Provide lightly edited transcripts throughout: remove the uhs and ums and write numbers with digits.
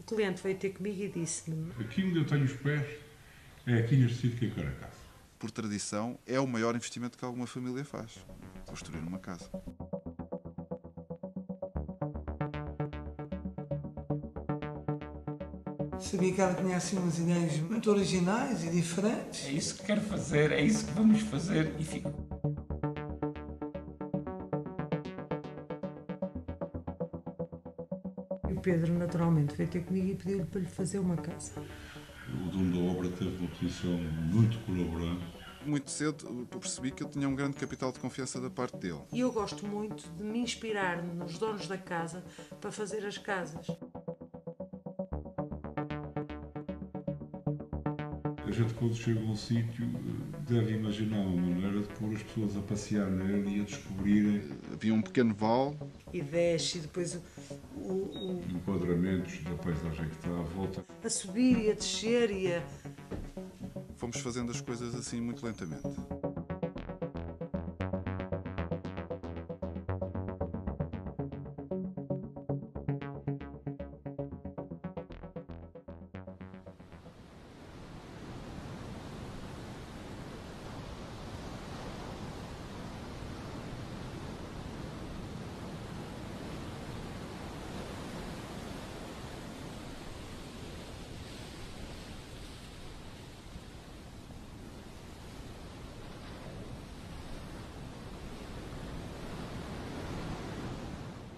cliente veio ter comigo e disse-me: aqui onde eu tenho os pés, é aqui neste sítio que eu quero a casa. Por tradição, é o maior investimento que alguma família faz. Construir uma casa. Sabia que ela tinha assim umas ideias muito originais e diferentes. É isso que quero fazer, é isso que vamos fazer e fico. E o Pedro, naturalmente, veio ter comigo e pediu-lhe para lhe fazer uma casa. O dono da obra teve uma posição muito colaborante. Muito cedo eu percebi que ele tinha um grande capital de confiança da parte dele. E eu gosto muito de me inspirar nos donos da casa para fazer as casas. A gente, quando chega a um sítio, deve imaginar uma maneira de pôr as pessoas a passear nele e a descobrirem Havia um pequeno vale. E desce e depois enquadramentos da paisagem que está à volta. a subir e a descer e a... Fomos fazendo as coisas assim muito lentamente.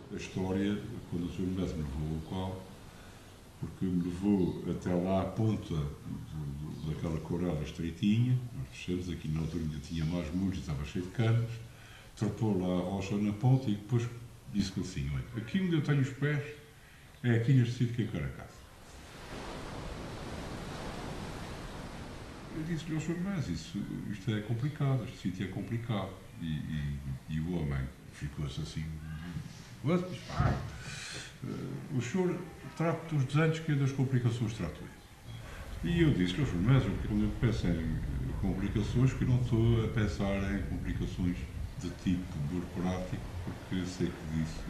A história, quando o Sr. Mestre me levou ao local, porque me levou até lá à ponta daquela corela estreitinha, nós descemos, aqui na altura ainda tinha mais muros, estava cheio de canas, trepou lá a rocha na ponta e depois disse-me assim: olha, aqui onde eu tenho os pés, é aqui neste sítio que eu quero a casa. Eu disse-lhe ao Sr. Mestre, isto é complicado, este sítio é complicado. E o homem ficou-se assim: o senhor trata dos desenhos que das complicações trato eu. E eu disse-lhe ao Sr. Mestre, quando eu penso em complicações, que eu não estou a pensar em complicações de tipo burocrático, porque eu sei que disso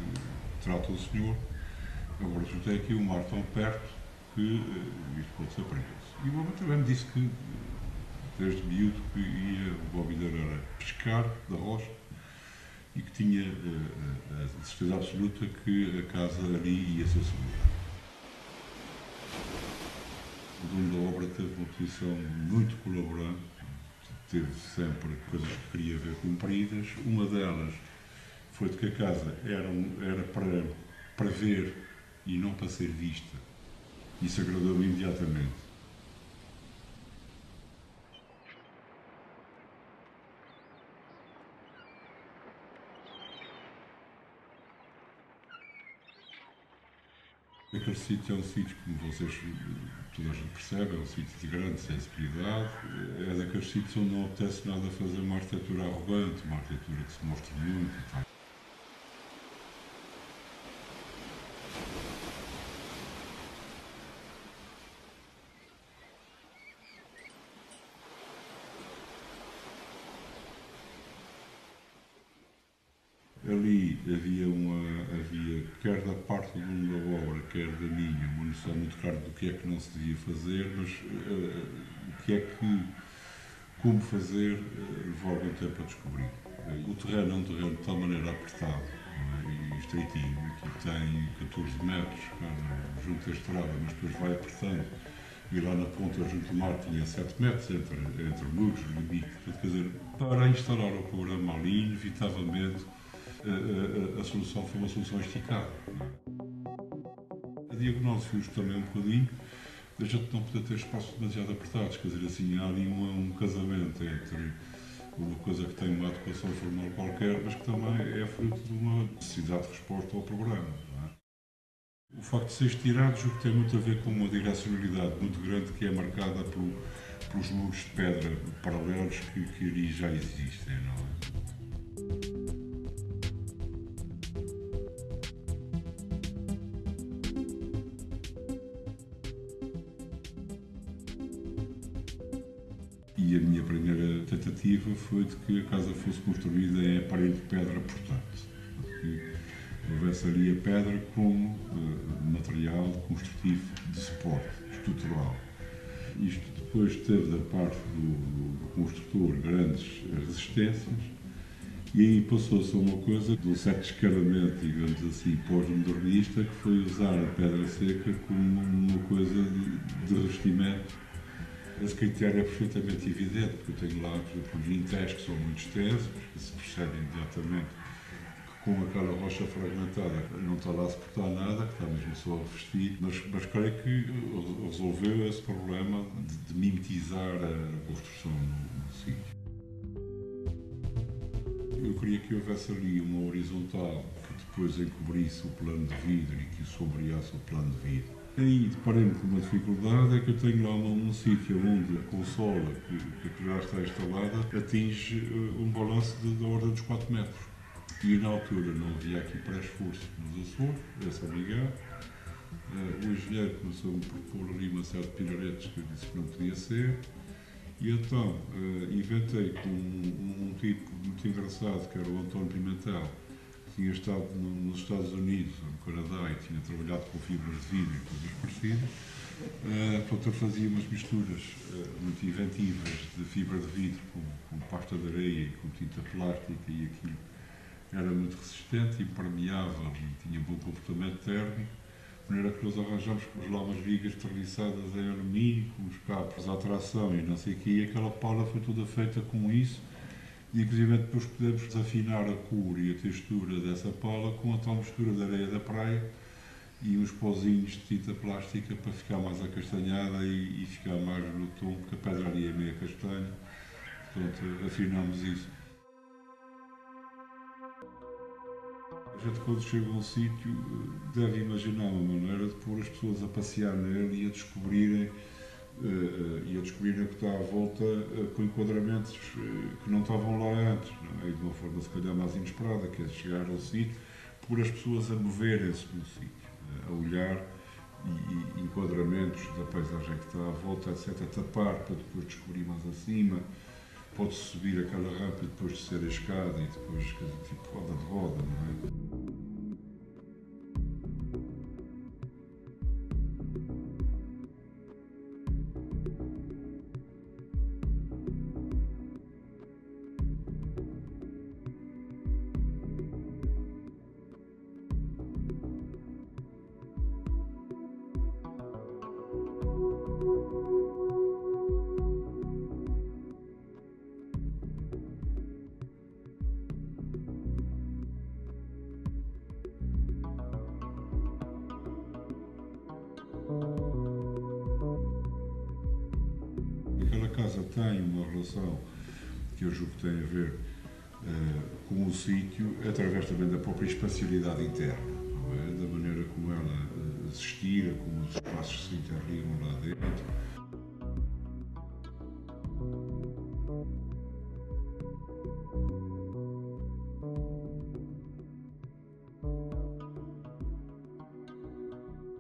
trata o senhor. Agora, se tem aqui um mar tão perto que isto pode ser perigoso. E o homem também me disse que, desde miúdo, que ia, o hobby dele era pescar da rocha e que tinha a certeza absoluta que a casa ali ia ser segura. O dono da obra teve uma posição muito colaborante, teve sempre coisas que queria ver cumpridas. Uma delas foi de que a casa era para ver e não para ser vista. Isso agradou-me imediatamente. Aquele sítio é um sítio, como vocês, toda a gente percebe, é um sítio de grande sensibilidade, é daqueles sítios onde não apetece nada fazer uma arquitetura arrogante, uma arquitetura que se mostre muito e tal. Ali havia, quer da parte do dono da obra, quer da minha, uma noção muito clara do que é que não se devia fazer, mas o que é que, como fazer, levou algum tempo a descobrir. O terreno é um terreno de tal maneira apertado e estreitinho, que tem 14 metros junto à estrada, mas depois vai apertando. E lá na ponta, junto ao mar, tinha 7 metros entre muros, limite. Quer dizer, para instalar o programa ali, inevitavelmente, a solução foi uma solução esticada. A diagonal surge também um bocadinho, a gente não poder ter espaços demasiado apertados, quer dizer, assim, há ali um casamento entre uma coisa que tem uma adequação formal qualquer, mas que também é fruto de uma necessidade de resposta ao programa. Não é? O facto de ser estirado julgo que tem muito a ver com uma direcionalidade muito grande que é marcada pelos muros de pedra paralelos que ali já existem. Não é? E a minha primeira tentativa foi de que a casa fosse construída em aparelho de pedra portante. Porque houvesse ali a pedra como material construtivo de suporte estrutural. Isto depois teve da parte do construtor grandes resistências e aí passou-se a uma coisa de um certo descaramento, digamos assim, pós-modernista, que foi usar a pedra seca como uma coisa de revestimento. Esse critério é perfeitamente evidente, porque eu tenho lá, por exemplo, vinténs que são muito extensos, que se percebe imediatamente que com aquela rocha fragmentada não está lá a suportar nada, que está mesmo só a revestir, mas creio que resolveu esse problema de mimetizar a construção no sítio. Eu queria que houvesse ali uma horizontal que depois encobrisse o plano de vidro e que sombreasse o plano de vidro. Aí deparei-me com uma dificuldade, é que eu tenho lá um sítio onde a consola que já está instalada atinge um balanço da ordem dos 4 metros. E na altura não havia aqui pré-esforço nos Açores, é só ligar. O engenheiro começou-me a propor ali uma série de pinaretes que eu disse que não podia ser. E então inventei com um tipo muito engraçado, que era o António Pimentel, que tinha estado nos Estados Unidos, no Canadá, e tinha trabalhado com fibras de vidro e coisas parecidas. Portanto, eu fazia umas misturas muito inventivas de fibra de vidro com pasta de areia e com tinta plástica, e aquilo era muito resistente, impermeável e tinha bom comportamento térmico. De maneira que nós arranjamos lá umas vigas terriçadas em alumínio, com os cabos de atração e não sei o quê, e aquela pala foi toda feita com isso, e inclusive depois podemos desafinar a cor e a textura dessa pala com a tal mistura de areia da praia e uns pozinhos de tinta plástica para ficar mais acastanhada e ficar mais no tom, porque a pedra ali é meio castanha, portanto afinamos isso. A gente, quando chega a um sítio, deve imaginar uma maneira de pôr as pessoas a passear nele e a descobrirem o que está à volta com enquadramentos que não estavam lá antes, não é? E de uma forma se calhar mais inesperada, que é chegar ao sítio, pôr as pessoas a moverem-se no sítio, a olhar e enquadramentos da paisagem que está à volta, etc., a tapar para depois descobrir mais acima. Pode-se subir aquela rampa e depois descer a escada e depois tipo roda de roda, não é? Aquela casa tem uma relação que eu julgo que tem a ver com o sítio, através também da própria espacialidade interna, não é? Da maneira como ela se estira, como os espaços se interligam lá dentro.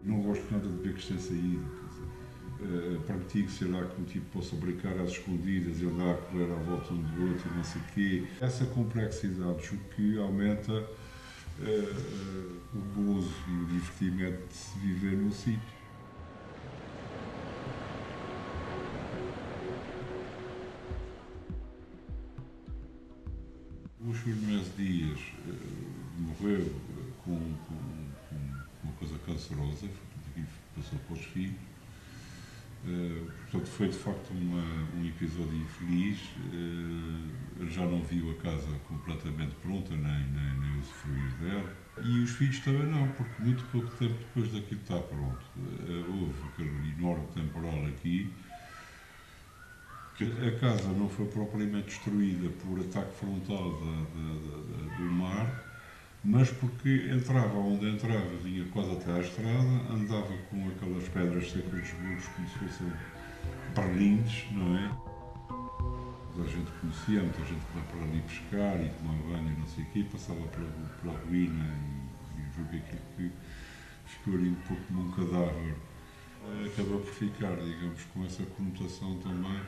Não gosto nada de becos sem saída. Pratico, sei lá, que um tipo possa brincar às escondidas e andar a correr à volta um do outro e não sei o quê. Essa complexidade, julgo que aumenta o gozo e o divertimento de se viver no sítio. O Júlio Dias morreu com uma coisa cancerosa, passou para os filhos. Portanto, foi de facto um episódio infeliz. Ele já não viu a casa completamente pronta, nem usufruir dela. E os filhos também não, porque muito pouco tempo depois daquilo estar pronto, houve aquele enorme temporal aqui, que a casa não foi propriamente destruída por ataque frontal do mar, mas porque entrava onde entrava, vinha quase até à estrada, andava com aquelas pedras secas dos muros como se fossem berlindes, não é? Toda a gente conhecia, muita gente que vai para ali pescar e tomar banho e não sei o quê, passava pela ruína e viu que aquilo que ficou ali um pouco como um cadáver. Acabou por ficar, digamos, com essa conotação também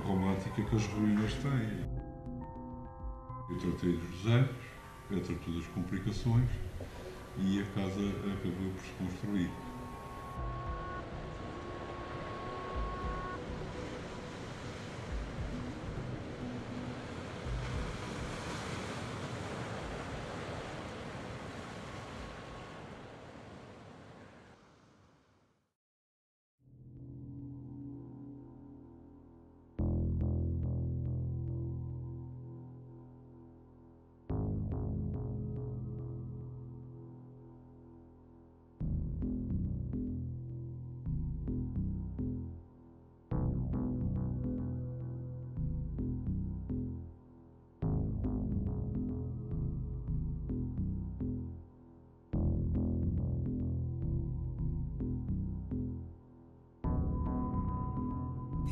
romântica que as ruínas têm. Eu tratei dos desenhos, entre todas as complicações, e a casa acabou por se construir.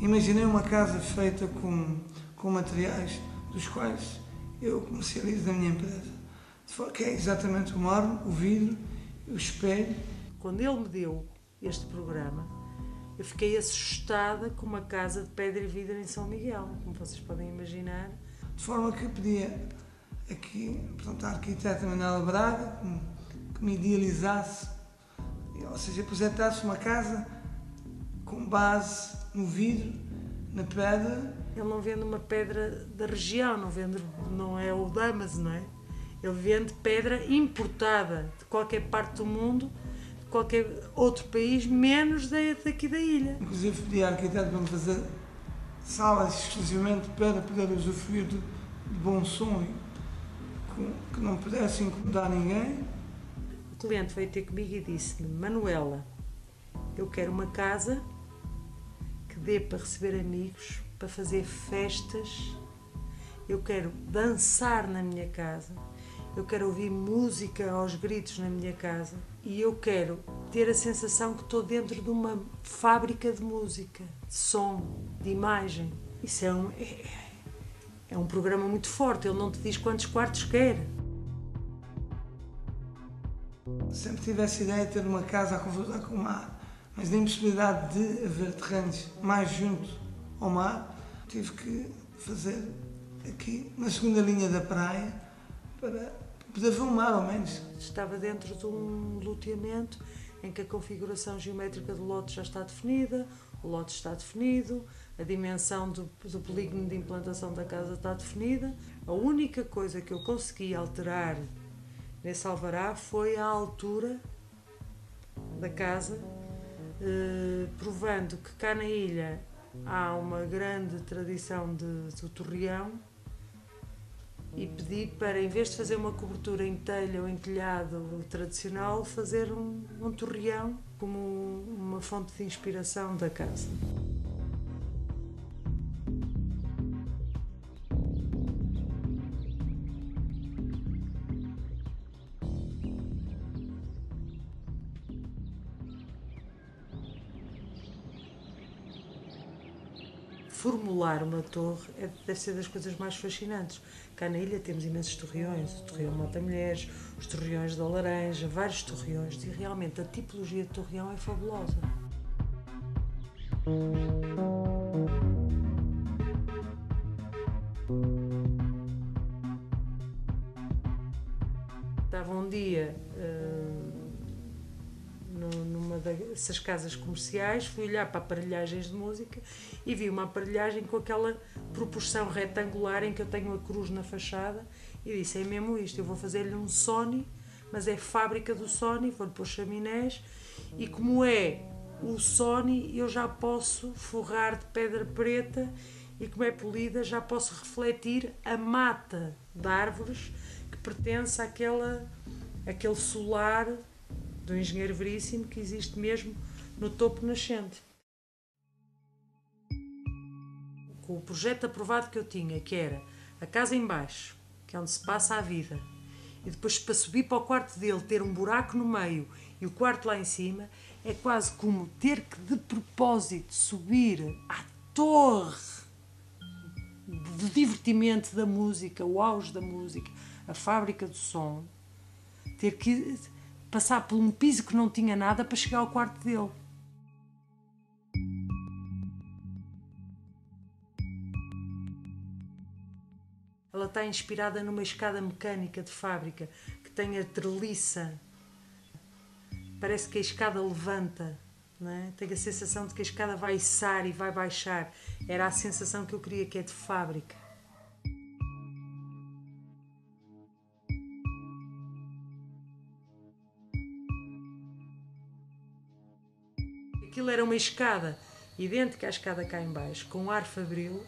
Imaginei uma casa feita com materiais dos quais eu comercializo na minha empresa. De forma que é exatamente o mármore, o vidro, o espelho. Quando ele me deu este programa, eu fiquei assustada com uma casa de pedra e vidro em São Miguel, como vocês podem imaginar. De forma que eu pedia aqui, portanto, à arquiteta Manuela Braga que me idealizasse, ou seja, projetasse uma casa com base no vidro, na pedra. Ele não vende uma pedra da região, não é o Damas, não é? Ele vende pedra importada de qualquer parte do mundo, de qualquer outro país, menos daqui da ilha. Inclusive pedi à arquiteta para me fazer salas exclusivamente para poder usufruir de bom som e que não pudesse incomodar ninguém. O cliente veio ter comigo e disse-me: Manuela, eu quero uma casa que dê para receber amigos, para fazer festas, eu quero dançar na minha casa, eu quero ouvir música aos gritos na minha casa e eu quero ter a sensação que estou dentro de uma fábrica de música, de som, de imagem. Isso é um programa muito forte, ele não te diz quantos quartos quer. Sempre tive essa ideia de ter uma casa a conversar com o mar, mas na impossibilidade de haver terrenos mais junto ao mar, tive que fazer aqui, na segunda linha da praia, para poder ver o mar ao menos. Estava dentro de um loteamento em que a configuração geométrica do lote já está definida, o lote está definido, a dimensão do polígono de implantação da casa está definida. A única coisa que eu consegui alterar nesse alvará foi a altura da casa, provando que cá na ilha há uma grande tradição do torreão, e pedi para, em vez de fazer uma cobertura em telha ou em telhado tradicional, fazer um torreão como uma fonte de inspiração da casa. Formular uma torre deve ser das coisas mais fascinantes. Cá na ilha temos imensos torreões, o torreão Mota Mulheres, os torreões da Laranja, vários torreões, e realmente a tipologia de torreão é fabulosa. Estava um dia numa dessas casas comerciais, fui olhar para aparelhagens de música e vi uma aparelhagem com aquela proporção retangular em que eu tenho a cruz na fachada e disse: é mesmo isto, eu vou fazer-lhe um Sony, mas é fábrica do Sony, vou-lhe pôr chaminés, e como é o Sony eu já posso forrar de pedra preta e como é polida já posso refletir a mata de árvores que pertence àquele solar do engenheiro Veríssimo que existe mesmo no topo nascente. Com o projeto aprovado que eu tinha, que era a casa em baixo, que é onde se passa a vida, e depois para subir para o quarto dele ter um buraco no meio e o quarto lá em cima, é quase como ter que de propósito subir à torre do divertimento da música, o auge da música, a fábrica do som, ter que passar por um piso que não tinha nada para chegar ao quarto dele. Ela está inspirada numa escada mecânica de fábrica que tem a treliça. Parece que a escada levanta, não é? Tenho a sensação de que a escada vai içar e vai baixar. Era a sensação que eu queria, que é de fábrica. Aquilo era uma escada idêntica à escada cá em baixo, com um ar fabril,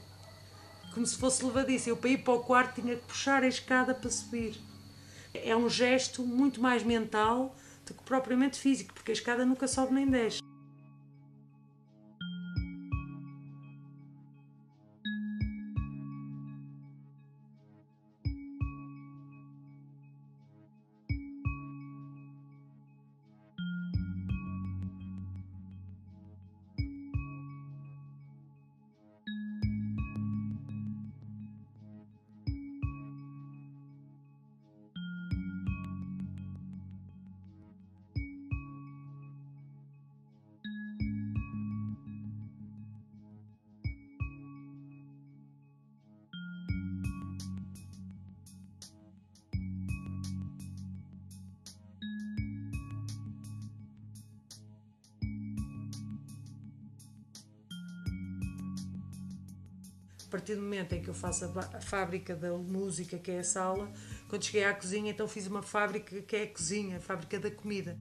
como se fosse levadiça. Eu, para ir para o quarto, tinha que puxar a escada para subir. É um gesto muito mais mental do que propriamente físico, porque a escada nunca sobe nem desce. A partir do momento em que eu faço a fábrica da música, que é a sala, quando cheguei à cozinha, então fiz uma fábrica que é a cozinha, a fábrica da comida.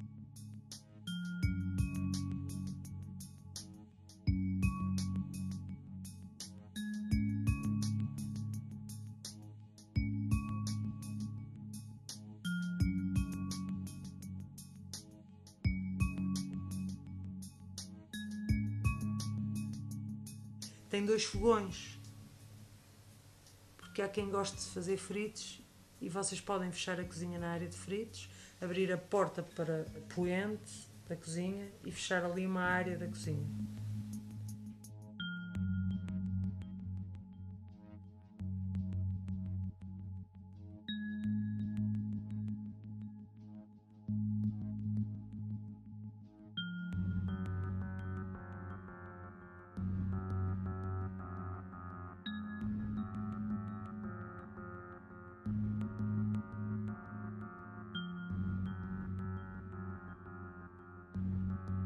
Tem 2 fogões. Porque há quem goste de fazer fritos e vocês podem fechar a cozinha na área de fritos, abrir a porta para poente da cozinha e fechar ali uma área da cozinha.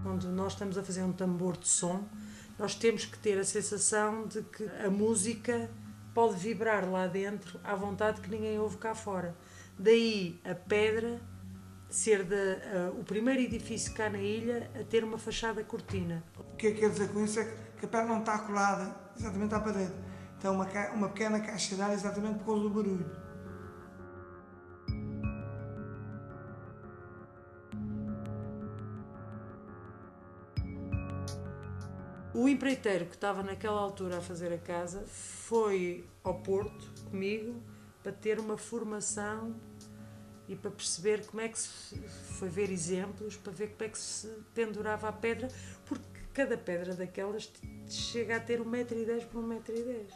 Quando nós estamos a fazer um tambor de som, nós temos que ter a sensação de que a música pode vibrar lá dentro à vontade, que ninguém ouve cá fora. Daí a pedra ser o primeiro edifício cá na ilha a ter uma fachada cortina. O que quer dizer com isso é que a pedra não está colada exatamente à parede. Então uma pequena caixa de ar exatamente por causa do barulho. O empreiteiro que estava naquela altura a fazer a casa foi ao Porto comigo para ter uma formação e para perceber como é que se foi ver exemplos, para ver como é que se pendurava a pedra, porque cada pedra daquelas chega a ter 1,10 m por 1,10 m.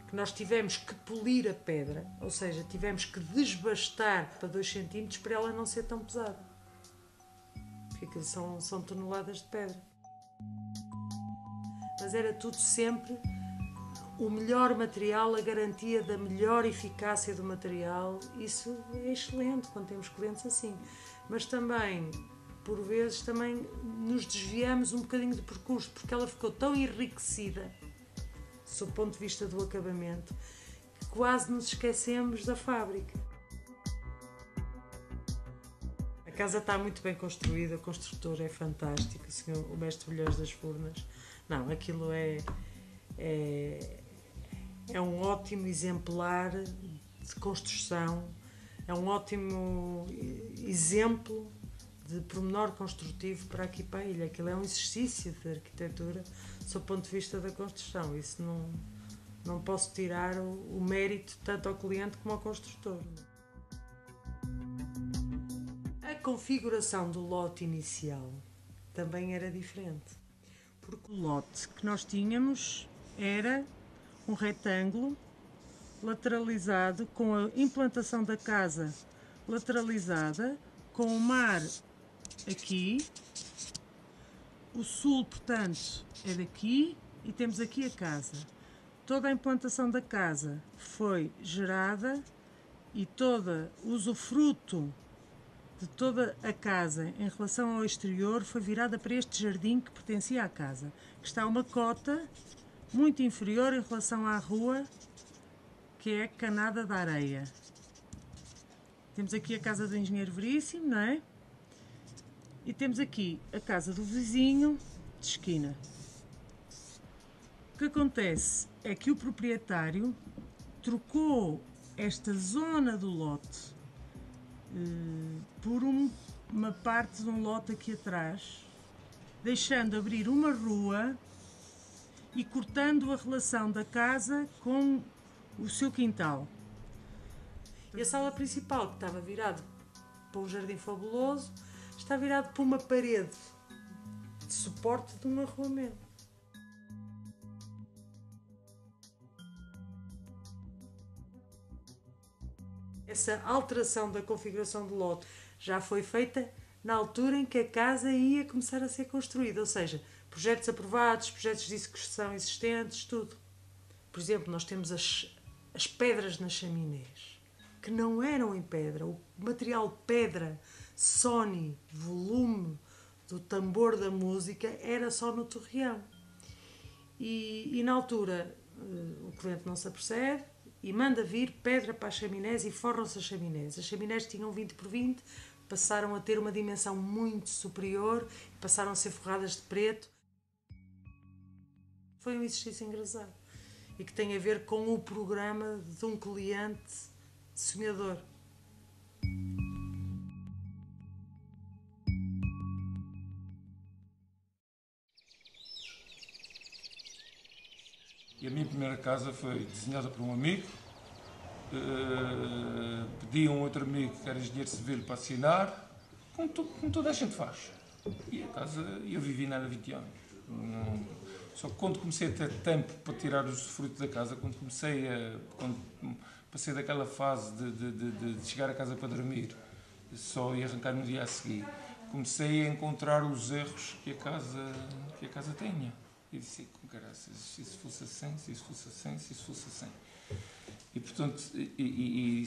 Que nós tivemos que polir a pedra, ou seja, tivemos que desbastar para 2 cm para ela não ser tão pesada. Porque aquilo são toneladas de pedra. Mas era tudo sempre o melhor material, a garantia da melhor eficácia do material. Isso é excelente quando temos clientes assim. Mas também, por vezes, também nos desviamos um bocadinho do percurso, porque ela ficou tão enriquecida, sob o ponto de vista do acabamento, que quase nos esquecemos da fábrica. A casa está muito bem construída, o construtor é fantástico, o mestre Vilhões das Furnas. Não, aquilo é um ótimo exemplar de construção, é um ótimo exemplo de pormenor construtivo para aqui para a ilha. Aquilo é um exercício de arquitetura sob o ponto de vista da construção. Isso não posso tirar o mérito tanto ao cliente como ao construtor. A configuração do lote inicial também era diferente. Porque o lote que nós tínhamos era um retângulo lateralizado, com a implantação da casa lateralizada, com o mar aqui, o sul, portanto, é daqui e temos aqui a casa. toda a implantação da casa foi gerada e todo o usufruto de toda a casa em relação ao exterior foi virada para este jardim que pertencia à casa, que está a uma cota muito inferior em relação à rua, que é Canada da Areia. Temos aqui a casa do engenheiro Veríssimo, não é? E temos aqui a casa do vizinho de esquina. O que acontece é que o proprietário trocou esta zona do lote por uma parte de um lote aqui atrás, deixando abrir uma rua e cortando a relação da casa com o seu quintal. E a sala principal, que estava virado para um jardim fabuloso, está virado para uma parede de suporte de um arruamento. Essa alteração da configuração do lote já foi feita na altura em que a casa ia começar a ser construída, ou seja, projetos aprovados, projetos de execução existentes, tudo. Por exemplo, nós temos as pedras nas chaminés, que não eram em pedra. O material pedra, soni, volume do tambor da música era só no torreão. E na altura o cliente não se apercebe e manda vir pedra para as chaminés e forram-se as chaminés. As chaminés tinham 20 por 20, passaram a ter uma dimensão muito superior, passaram a ser forradas de preto. Foi um exercício engraçado e que tem a ver com o programa de um cliente sonhador. E a minha primeira casa foi desenhada por um amigo. Pedi a um outro amigo que era engenheiro civil para assinar, como toda a gente faz. E a casa, eu vivi nela há 20 anos. Só que quando comecei a ter tempo para tirar os frutos da casa, quando passei daquela fase de chegar a casa para dormir, só ia arrancar no dia a seguir, comecei a encontrar os erros que a casa tinha. E disse, com caraças, se isso fosse assim, se isso fosse assim, se isso fosse assim. E portanto,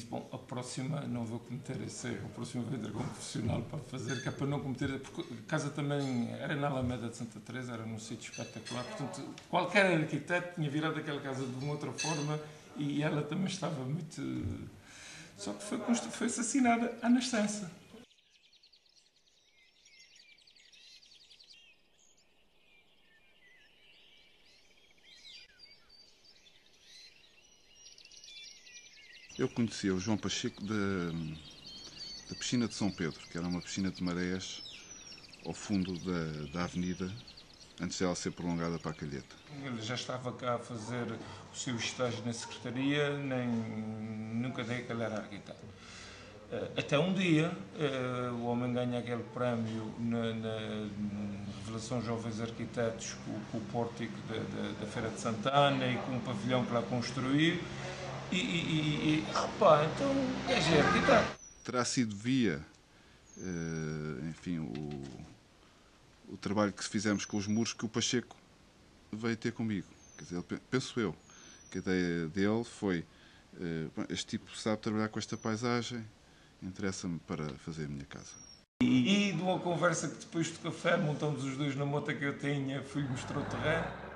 bom, a próxima não vou cometer esse erro, a próxima vou entrar como profissional para fazer, que é para não cometer, porque a casa também era na Alameda de Santa Teresa, era num sítio espetacular, portanto, qualquer arquiteto tinha virado aquela casa de uma outra forma e ela também estava muito... Só que foi assassinada à nascença. Eu conhecia o João Pacheco da piscina de São Pedro, que era uma piscina de marés ao fundo da avenida, antes dela ser prolongada para a Calheta. Ele já estava cá a fazer o seu estágio na secretaria, nunca dei que ele era arquiteto. Até um dia, o homem ganha aquele prémio na Revelação Jovens Arquitetos com o pórtico da Feira de Santana e com o pavilhão que lá construiu. Então o gajo é arquiteto. Terá sido via, enfim, o trabalho que fizemos com os muros que o Pacheco veio ter comigo. Quer dizer, penso eu que a ideia dele foi, este tipo sabe trabalhar com esta paisagem, interessa-me para fazer a minha casa. E de uma conversa que depois do café, montamos os dois na moto que eu tinha, fui-lhe mostrar o terreno.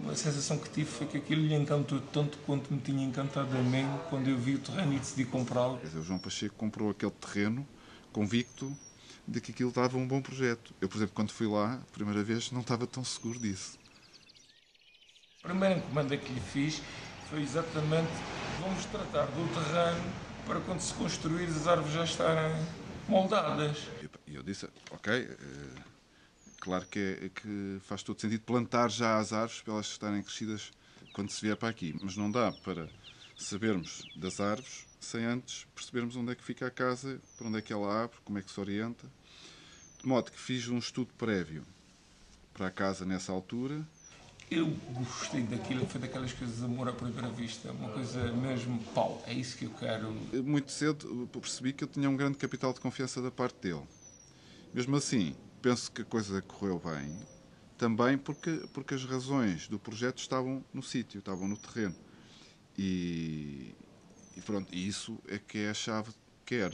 A sensação que tive foi que aquilo lhe encantou tanto quanto me tinha encantado a mim quando eu vi o terreno e decidi comprá-lo. O João Pacheco comprou aquele terreno convicto de que aquilo dava um bom projeto. Eu, por exemplo, quando fui lá, a primeira vez, não estava tão seguro disso. A primeira encomenda que lhe fiz foi exatamente: vamos tratar do terreno para quando se construir as árvores já estarem moldadas. E eu disse, ok, claro que faz todo sentido plantar já as árvores para elas estarem crescidas quando se vier para aqui, mas não dá para sabermos das árvores sem antes percebermos onde é que fica a casa, para onde é que ela abre, como é que se orienta. De modo que fiz um estudo prévio para a casa nessa altura Eu gostei daquilo, foi daquelas coisas de amor à primeira vista, uma coisa mesmo, pau, é isso que eu quero. Muito cedo percebi que eu tinha um grande capital de confiança da parte dele. Mesmo assim, penso que a coisa correu bem, também porque as razões do projeto estavam no sítio, estavam no terreno. E pronto, isso é que é a chave, quer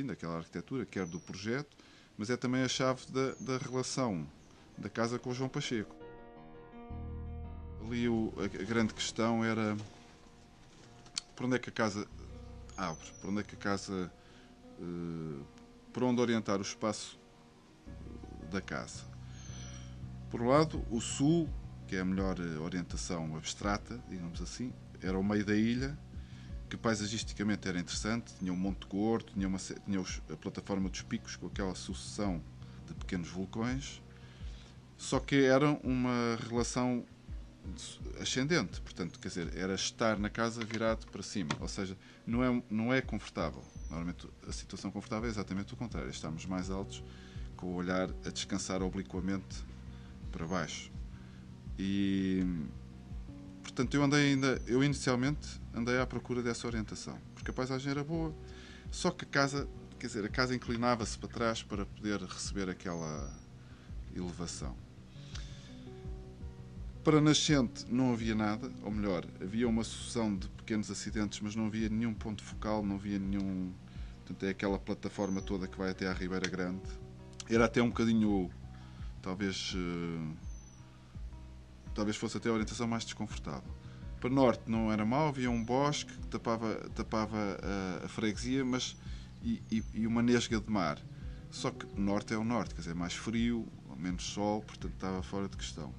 daquela arquitetura, quer do projeto, mas é também a chave da relação da casa com o João Pacheco. Ali a grande questão era por onde é que a casa abre, por onde é que a casa, por onde orientar o espaço da casa. Por um lado, o sul, que é a melhor orientação abstrata, digamos assim, era o meio da ilha, que paisagisticamente era interessante, tinha um Monte Gordo, tinha a plataforma dos Picos com aquela sucessão de pequenos vulcões, só que era uma relação ascendente, portanto, quer dizer, era estar na casa virado para cima, ou seja, não é confortável. Normalmente a situação confortável é exatamente o contrário, estamos mais altos, com o olhar a descansar obliquamente para baixo. E portanto eu inicialmente andei à procura dessa orientação, porque a paisagem era boa, só que a casa inclinava-se para trás para poder receber aquela elevação. Para nascente não havia nada, ou melhor, havia uma sucessão de pequenos acidentes, mas não havia nenhum ponto focal, não havia nenhum... Portanto, é aquela plataforma toda que vai até à Ribeira Grande. Era até um bocadinho, talvez fosse até a orientação mais desconfortável. Para norte não era mau, havia um bosque que tapava a freguesia, e uma nesga de mar. Só que o norte é o norte, quer dizer, mais frio, menos sol, portanto estava fora de questão.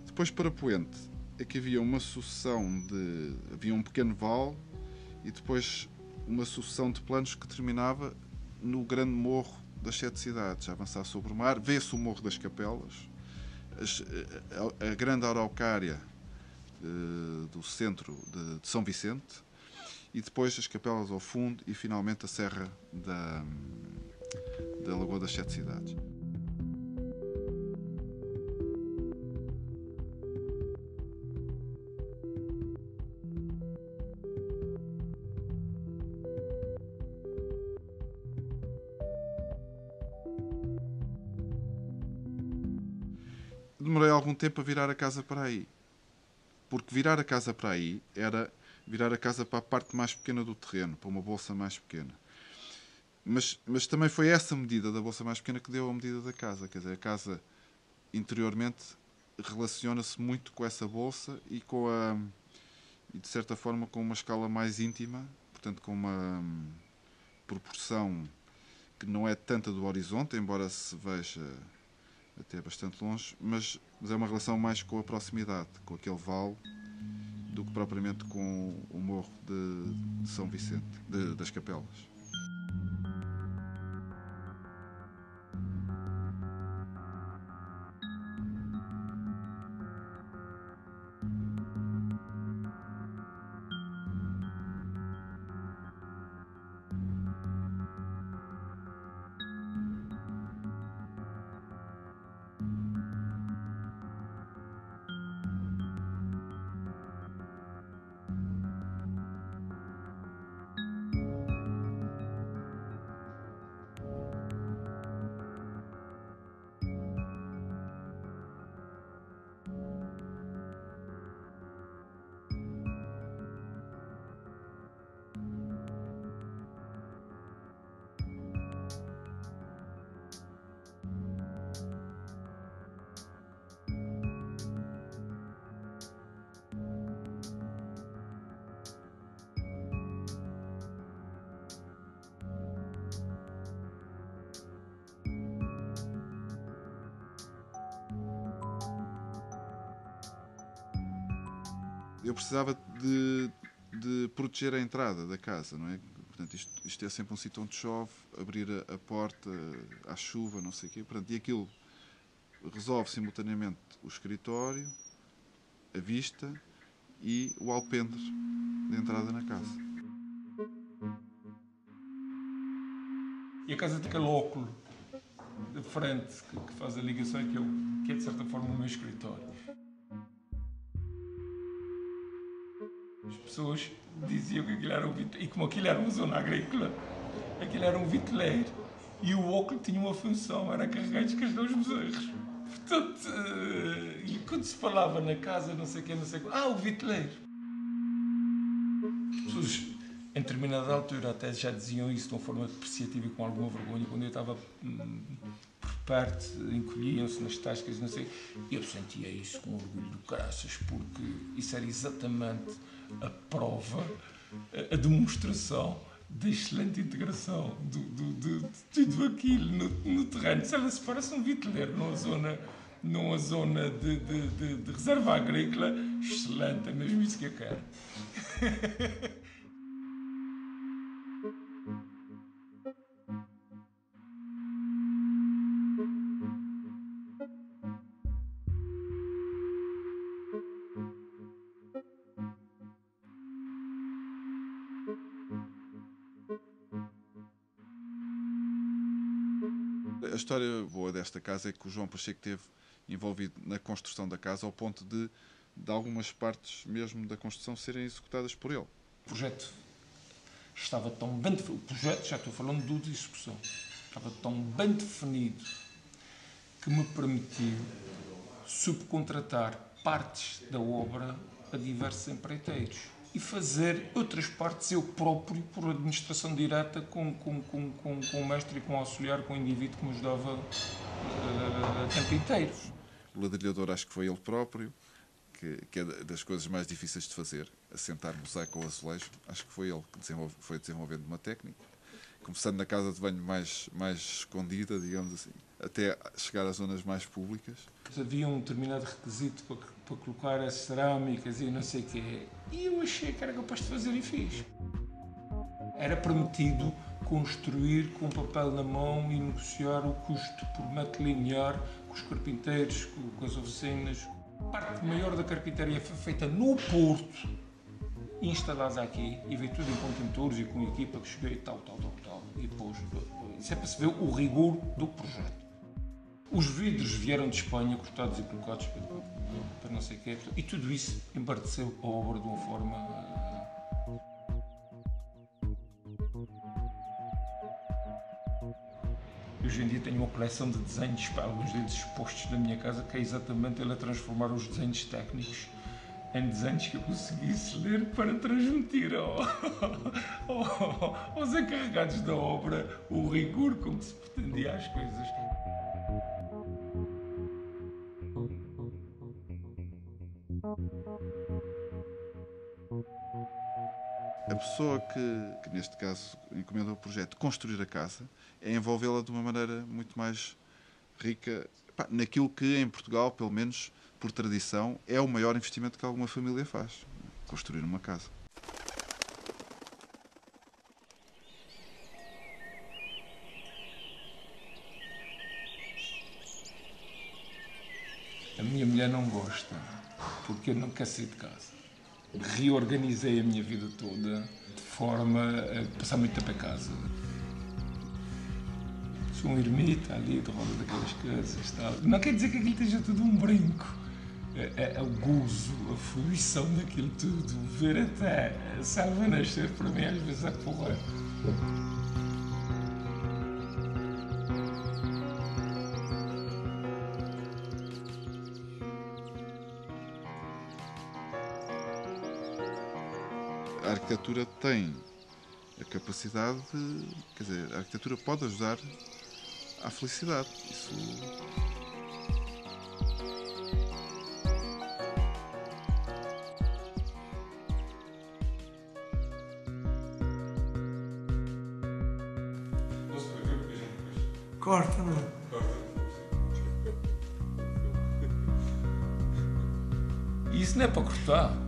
Depois para Poente é que havia uma sucessão havia um pequeno vale e depois uma sucessão de planos que terminava no grande morro das 7 cidades, a avançar sobre o mar. Vê-se o Morro das Capelas, a grande araucária do centro de São Vicente, e depois as Capelas ao fundo e finalmente a Serra da Lagoa das 7 Cidades. Demorei algum tempo a virar a casa para aí, porque virar a casa para aí era virar a casa para a parte mais pequena do terreno, para uma bolsa mais pequena. Mas também foi essa medida da bolsa mais pequena que deu a medida da casa. Quer dizer, a casa interiormente relaciona-se muito com essa bolsa e de certa forma com uma escala mais íntima, portanto com uma proporção que não é tanta do horizonte, embora se veja até bastante longe, mas é uma relação mais com a proximidade, com aquele vale, do que propriamente com o morro de São Vicente, das Capelas. Eu precisava de proteger a entrada da casa, não é? Portanto, isto é sempre um sítio onde chove, abrir a porta à chuva, não sei o quê. Portanto, e aquilo resolve simultaneamente o escritório, a vista e o alpendre de entrada na casa. E a casa tem aquele óculo da frente que faz a ligação, que é de certa forma o meu escritório. As pessoas diziam que aquilo era um viteleiro, e como aquilo era uma zona agrícola, aquilo era um viteleiro, e o óculos tinha uma função, era carregar e descascar os bezerros. Portanto, e quando se falava na casa, não sei o quê, o viteleiro. As pessoas, em determinada altura, até já diziam isso de uma forma depreciativa e com alguma vergonha. Quando eu estava por perto, encolhiam-se nas tascas, não sei. Eu sentia isso com orgulho do caraças, porque isso era exatamente a prova, a demonstração da excelente integração de tudo aquilo no terreno. Se ela se parece um viteleiro numa zona de reserva agrícola, excelente, é mesmo isso que eu quero. A história boa desta casa é que o João Pacheco esteve envolvido na construção da casa ao ponto de algumas partes mesmo da construção serem executadas por ele. O projeto estava tão bem definido, o projeto, já estou falando de execução, estava tão bem definido que me permitiu subcontratar partes da obra a diversos empreiteiros e fazer outras partes eu próprio, por administração direta, com o mestre e com o auxiliar, com o indivíduo que me ajudava o tempo inteiro. O ladrilhador acho que foi ele próprio, que é das coisas mais difíceis de fazer, assentar mosaico ou azulejo. Acho que foi ele que foi desenvolvendo uma técnica, começando na casa de banho mais escondida, digamos assim, até chegar às zonas mais públicas. Havia um determinado requisito para colocar as cerâmicas e não sei o quê, e eu achei que era capaz de fazer e fiz. Era permitido construir com papel na mão e negociar o custo por metro linear com os carpinteiros, com as oficinas. A parte maior da carpintaria foi feita no Porto, instalada aqui, e veio tudo em contentores e com equipa que chegou e tal. E depois, isso é para se ver o rigor do projeto. Os vidros vieram de Espanha, cortados e colocados para não sei o quê, e tudo isso embarteceu a obra de uma forma... Hoje em dia tenho uma coleção de desenhos, alguns deles expostos na minha casa, que é exatamente ele a transformar os desenhos técnicos em desenhos que eu conseguisse ler para transmitir aos encarregados da obra o rigor com que se pretendia as coisas. A pessoa que neste caso encomenda o projeto de construir a casa é envolvê-la de uma maneira muito mais rica naquilo que em Portugal, pelo menos por tradição, é o maior investimento que alguma família faz: construir uma casa. A minha mulher não gosta, porque eu não quero sair de casa. Reorganizei a minha vida toda de forma a passar muito tempo em casa. Sou um ermita ali, de roda daquelas coisas. Tal. Não quer dizer que aquilo esteja tudo um brinco. É o gozo, a fruição daquilo tudo. Ver até a selva nascer, para mim, às vezes é porra. A arquitetura tem a capacidade de... Quer dizer, a arquitetura pode ajudar à felicidade. Isso... Corta, não. Isso não é para cortar.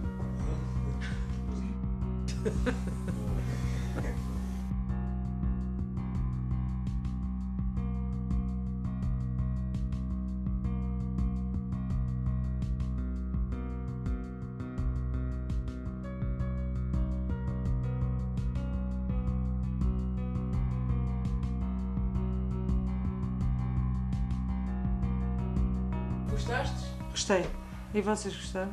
Gostaste? Gostei. E vocês gostaram?